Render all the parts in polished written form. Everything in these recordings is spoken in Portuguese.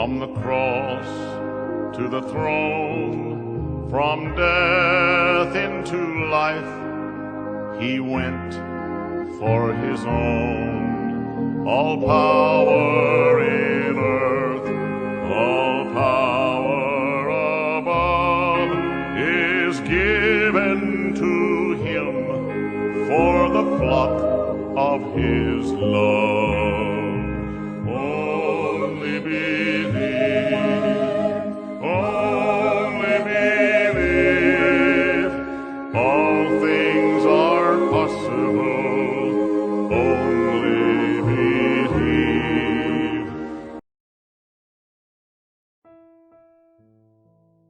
From the cross to the throne, from death into life, he went for his own. All power in earth, all power above is given to him for the flock of his love. Only believe, only believe, all things are possible, only believe.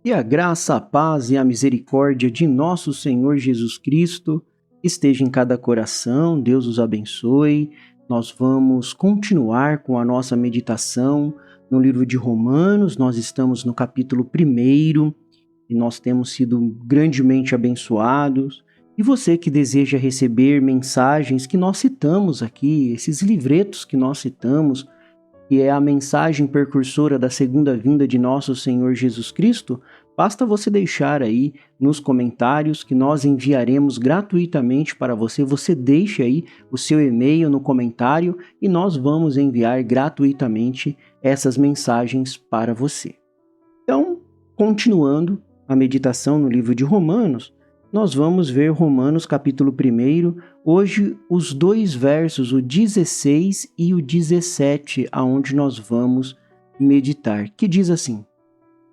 E a graça, a paz e a misericórdia de nosso Senhor Jesus Cristo esteja em cada coração. Deus os abençoe. Nós vamos continuar com a nossa meditação no livro de Romanos. Nós estamos no capítulo 1 e nós temos sido grandemente abençoados. E você que deseja receber mensagens que nós citamos aqui, esses livretos que nós citamos, que é a mensagem precursora da segunda vinda de nosso Senhor Jesus Cristo, basta você deixar aí nos comentários que nós enviaremos gratuitamente para você. Você deixa aí o seu e-mail no comentário e nós vamos enviar gratuitamente essas mensagens para você. Então, continuando a meditação no livro de Romanos, nós vamos ver Romanos capítulo 1, hoje os dois versos, o 16 e o 17, aonde nós vamos meditar, que diz assim: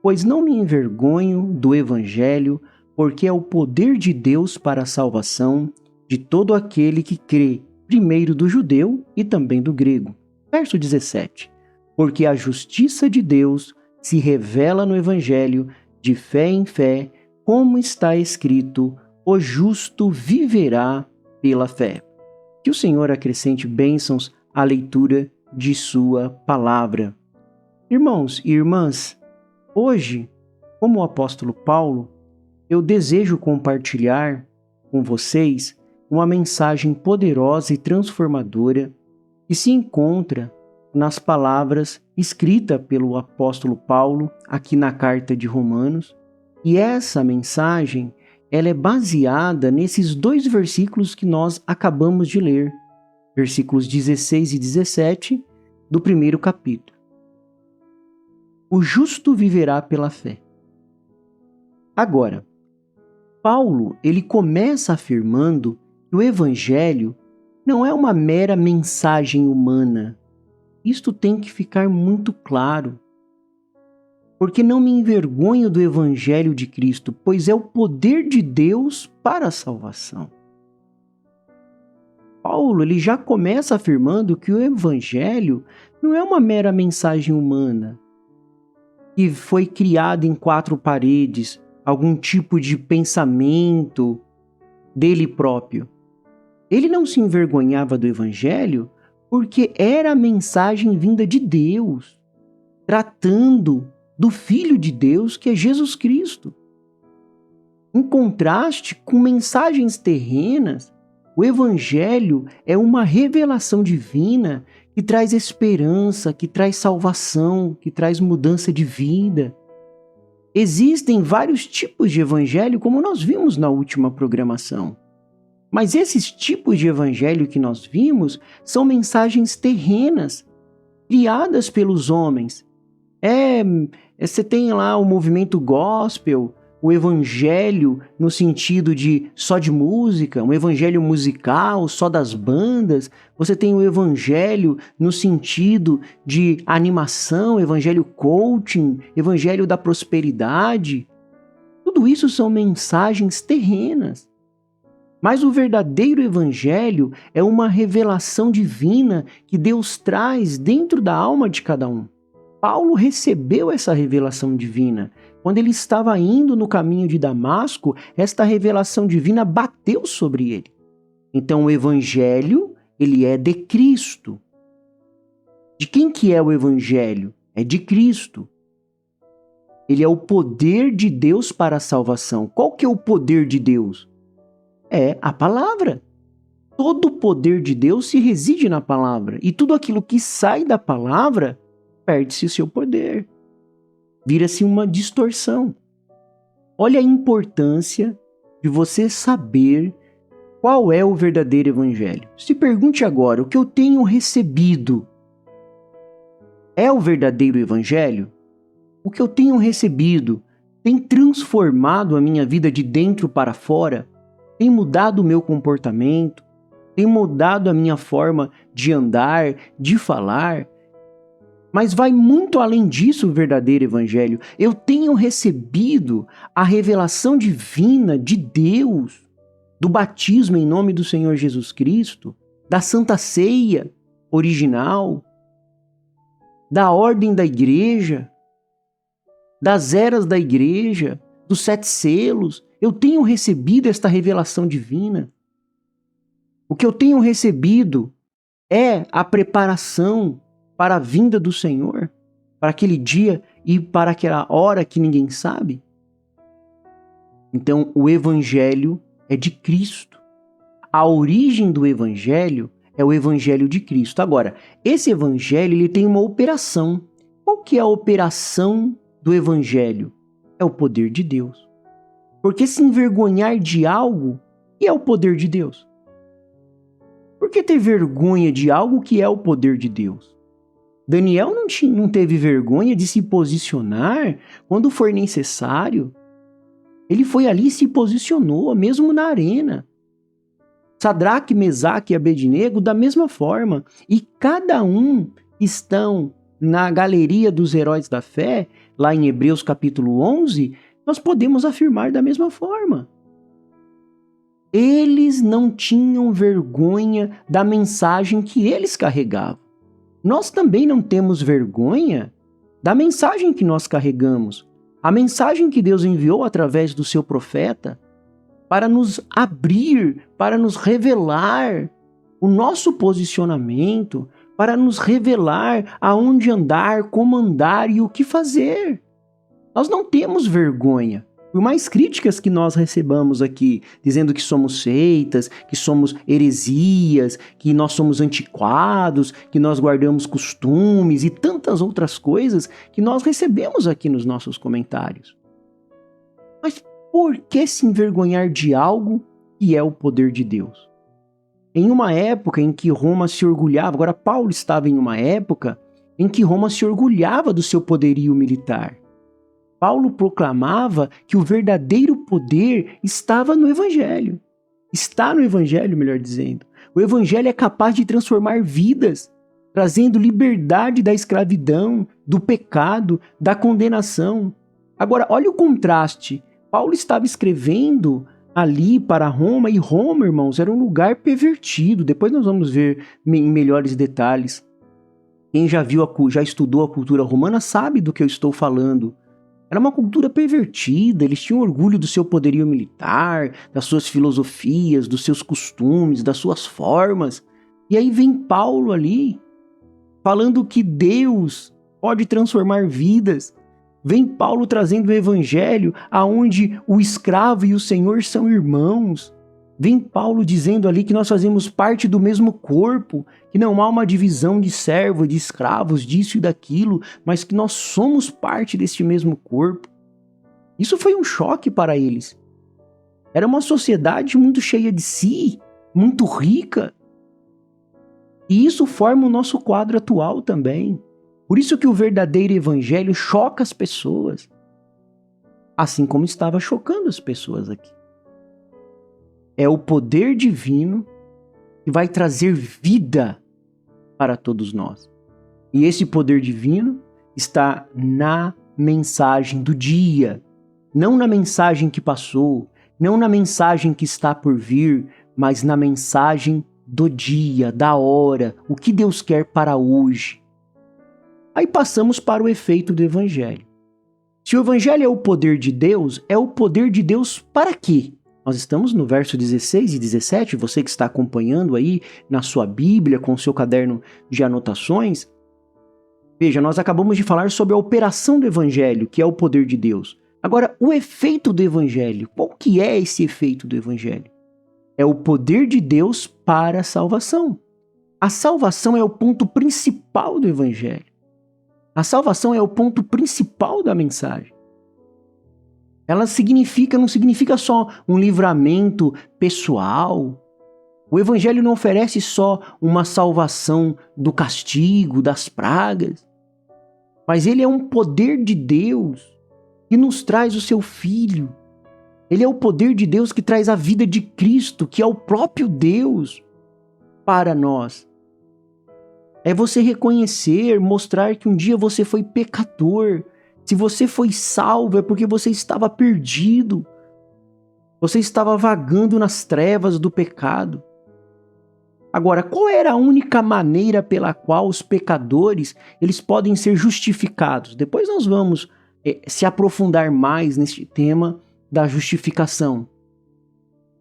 Pois não me envergonho do Evangelho, porque é o poder de Deus para a salvação de todo aquele que crê, primeiro do judeu e também do grego. Verso 17. Porque a justiça de Deus se revela no Evangelho, de fé em fé, como está escrito, o justo viverá pela fé. Que o Senhor acrescente bênçãos à leitura de sua palavra. Irmãos e irmãs, hoje, como o apóstolo Paulo, eu desejo compartilhar com vocês uma mensagem poderosa e transformadora que se encontra nas palavras escritas pelo apóstolo Paulo aqui na carta de Romanos. E essa mensagem, ela é baseada nesses dois versículos que nós acabamos de ler, versículos 16 e 17 do primeiro capítulo. O justo viverá pela fé. Agora, Paulo, ele começa afirmando que o Evangelho não é uma mera mensagem humana. Isto tem que ficar muito claro. Porque não me envergonho do Evangelho de Cristo, pois é o poder de Deus para a salvação. Paulo, ele já começa afirmando que o Evangelho não é uma mera mensagem humana, que foi criada em quatro paredes, algum tipo de pensamento dele próprio. Ele não se envergonhava do Evangelho porque era a mensagem vinda de Deus, tratando do Filho de Deus, que é Jesus Cristo. Em contraste com mensagens terrenas, o Evangelho é uma revelação divina que traz esperança, que traz salvação, que traz mudança de vida. Existem vários tipos de Evangelho, como nós vimos na última programação. Mas esses tipos de Evangelho que nós vimos são mensagens terrenas, criadas pelos homens. Você tem lá o movimento gospel, o evangelho no sentido de só de música, um evangelho musical, só das bandas. Você tem o evangelho no sentido de animação, evangelho coaching, evangelho da prosperidade. Tudo isso são mensagens terrenas. Mas o verdadeiro evangelho é uma revelação divina que Deus traz dentro da alma de cada um. Paulo recebeu essa revelação divina. Quando ele estava indo no caminho de Damasco, esta revelação divina bateu sobre ele. Então o Evangelho, ele é de Cristo. De quem que é o Evangelho? É de Cristo. Ele é o poder de Deus para a salvação. Qual que é o poder de Deus? É a palavra. Todo o poder de Deus se reside na palavra. E tudo aquilo que sai da palavra perde-se o seu poder. vira-se uma distorção. Olha a importância de você saber qual é o verdadeiro evangelho. Se pergunte agora, o que eu tenho recebido é o verdadeiro evangelho? O que eu tenho recebido tem transformado a minha vida de dentro para fora? Tem mudado o meu comportamento? Tem mudado a minha forma de andar, de falar? Mas vai muito além disso o verdadeiro evangelho. Eu tenho recebido a revelação divina de Deus, do batismo em nome do Senhor Jesus Cristo, da Santa Ceia original, da ordem da igreja, das eras da igreja, dos 7 selos. Eu tenho recebido esta revelação divina. O que eu tenho recebido é a preparação para a vinda do Senhor, para aquele dia e para aquela hora que ninguém sabe. Então, o evangelho é de Cristo. A origem do evangelho é o evangelho de Cristo. Agora, esse evangelho ele tem uma operação. Qual que é a operação do evangelho? É o poder de Deus. Porque se envergonhar de algo, que é o poder de Deus? Por que ter vergonha de algo que é o poder de Deus? Daniel não teve vergonha de se posicionar quando for necessário. Ele foi ali e se posicionou, mesmo na arena. Sadraque, Mesaque e Abednego da mesma forma. E cada um estão na galeria dos heróis da fé, lá em Hebreus capítulo 11, nós podemos afirmar da mesma forma. Eles não tinham vergonha da mensagem que eles carregavam. Nós também não temos vergonha da mensagem que nós carregamos. A mensagem que Deus enviou através do seu profeta para nos abrir, para nos revelar o nosso posicionamento, para nos revelar aonde andar, como andar e o que fazer. Nós não temos vergonha. Por mais críticas que nós recebamos aqui, dizendo que somos seitas, que somos heresias, que nós somos antiquados, que nós guardamos costumes e tantas outras coisas que nós recebemos aqui nos nossos comentários. Mas por que se envergonhar de algo que é o poder de Deus? Em uma época em que Roma se orgulhava, agora Paulo estava em uma época em que Roma se orgulhava do seu poderio militar. Paulo proclamava que o verdadeiro poder estava no Evangelho. Está no Evangelho, melhor dizendo. O Evangelho é capaz de transformar vidas, trazendo liberdade da escravidão, do pecado, da condenação. Agora, olha o contraste. Paulo estava escrevendo ali para Roma, e Roma, irmãos, era um lugar pervertido. Depois nós vamos ver em melhores detalhes. Quem já estudou a cultura romana sabe do que eu estou falando. Era uma cultura pervertida, eles tinham orgulho do seu poderio militar, das suas filosofias, dos seus costumes, das suas formas. E aí vem Paulo ali, falando que Deus pode transformar vidas. Vem Paulo trazendo o evangelho aonde o escravo e o senhor são irmãos. Vem Paulo dizendo ali que nós fazemos parte do mesmo corpo, que não há uma divisão de servo, de escravos, disso e daquilo, mas que nós somos parte deste mesmo corpo. Isso foi um choque para eles. Era uma sociedade muito cheia de si, muito rica. E isso forma o nosso quadro atual também. Por isso que o verdadeiro evangelho choca as pessoas, assim como estava chocando as pessoas aqui. É o poder divino que vai trazer vida para todos nós. E esse poder divino está na mensagem do dia, não na mensagem que passou, não na mensagem que está por vir, mas na mensagem do dia, da hora, o que Deus quer para hoje. Aí passamos para o efeito do evangelho. Se o evangelho é o poder de Deus, é o poder de Deus para quê? Nós estamos no verso 16 e 17, você que está acompanhando aí na sua Bíblia, com o seu caderno de anotações. Veja, nós acabamos de falar sobre a operação do Evangelho, que é o poder de Deus. Agora, o efeito do Evangelho, qual que é esse efeito do Evangelho? É o poder de Deus para a salvação. A salvação é o ponto principal do Evangelho. A salvação é o ponto principal da mensagem. Ela não significa só um livramento pessoal. O Evangelho não oferece só uma salvação do castigo, das pragas, mas ele é um poder de Deus que nos traz o seu Filho. Ele é o poder de Deus que traz a vida de Cristo, que é o próprio Deus, para nós. É você reconhecer, mostrar que um dia você foi pecador. Se você foi salvo é porque você estava perdido. Você estava vagando nas trevas do pecado. Agora, qual era a única maneira pela qual os pecadores eles podem ser justificados? Depois nós vamos se aprofundar mais neste tema da justificação.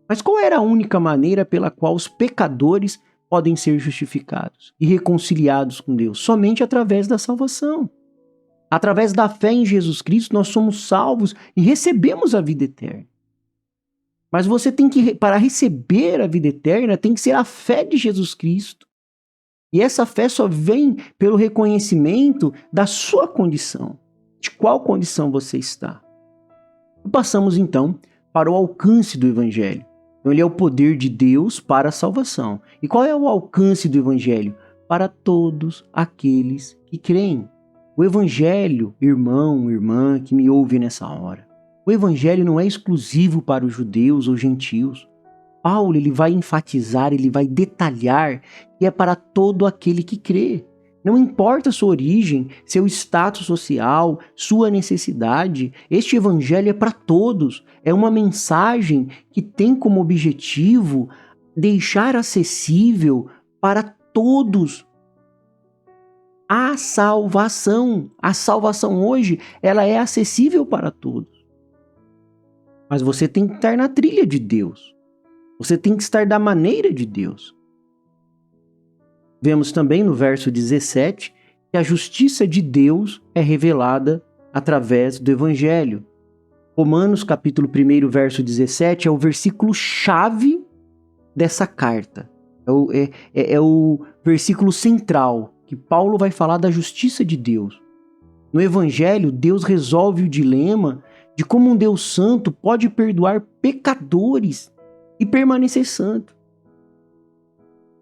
Mas qual era a única maneira pela qual os pecadores podem ser justificados e reconciliados com Deus? Somente através da salvação. Através da fé em Jesus Cristo, nós somos salvos e recebemos a vida eterna. Mas você tem que, para receber a vida eterna, tem que ser a fé de Jesus Cristo. E essa fé só vem pelo reconhecimento da sua condição. De qual condição você está. Passamos então para o alcance do Evangelho. Então, ele é o poder de Deus para a salvação. E qual é o alcance do Evangelho? Para todos aqueles que creem. O Evangelho, irmão, irmã, que me ouve nessa hora, o Evangelho não é exclusivo para os judeus ou gentios. Paulo ele vai enfatizar, ele vai detalhar que é para todo aquele que crê. Não importa sua origem, seu status social, sua necessidade, este Evangelho é para todos. É uma mensagem que tem como objetivo deixar acessível para todos a salvação. A salvação hoje, ela é acessível para todos. Mas você tem que estar na trilha de Deus. Você tem que estar da maneira de Deus. Vemos também no verso 17 que a justiça de Deus é revelada através do Evangelho. Romanos capítulo 1, verso 17 é o versículo chave dessa carta. É o versículo central, que Paulo vai falar da justiça de Deus. No Evangelho, Deus resolve o dilema de como um Deus santo pode perdoar pecadores e permanecer santo.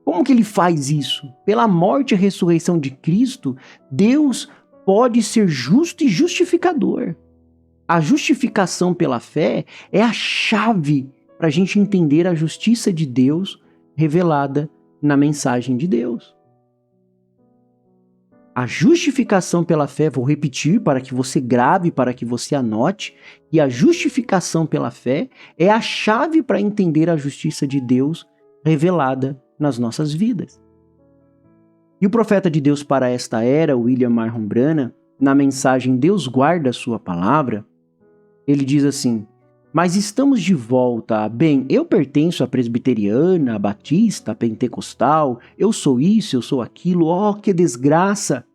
Como que ele faz isso? Pela morte e ressurreição de Cristo, Deus pode ser justo e justificador. A justificação pela fé é a chave para a gente entender a justiça de Deus revelada na mensagem de Deus. A justificação pela fé, vou repetir para que você grave, para que você anote, e a justificação pela fé é a chave para entender a justiça de Deus revelada nas nossas vidas. E o profeta de Deus para esta era, William Marhon Branham, na mensagem Deus guarda a sua palavra, ele diz assim: mas estamos de volta, bem, eu pertenço à presbiteriana, à batista, à pentecostal, eu sou isso, eu sou aquilo, oh, que desgraça!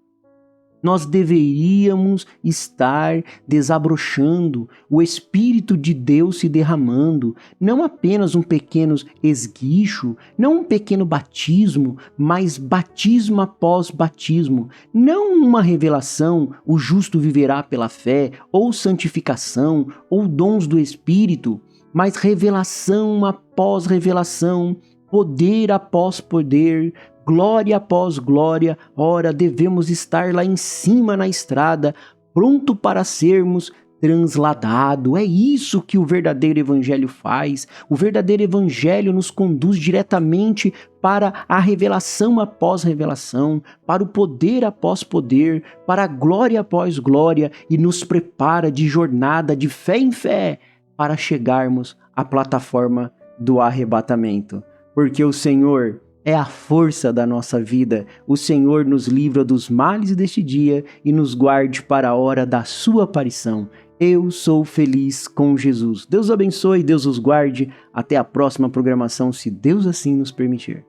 Nós deveríamos estar desabrochando, o Espírito de Deus se derramando, não apenas um pequeno esguicho, não um pequeno batismo, mas batismo após batismo, não uma revelação, o justo viverá pela fé, ou santificação, ou dons do Espírito, mas revelação após revelação, poder após poder, glória após glória. Ora, devemos estar lá em cima na estrada, pronto para sermos transladados. É isso que o verdadeiro evangelho faz. O verdadeiro evangelho nos conduz diretamente para a revelação após revelação, para o poder após poder, para a glória após glória, e nos prepara de jornada de fé em fé para chegarmos à plataforma do arrebatamento. Porque o Senhor é a força da nossa vida. O Senhor nos livra dos males deste dia e nos guarde para a hora da sua aparição. Eu sou feliz com Jesus. Deus abençoe, Deus os guarde. Até a próxima programação, se Deus assim nos permitir.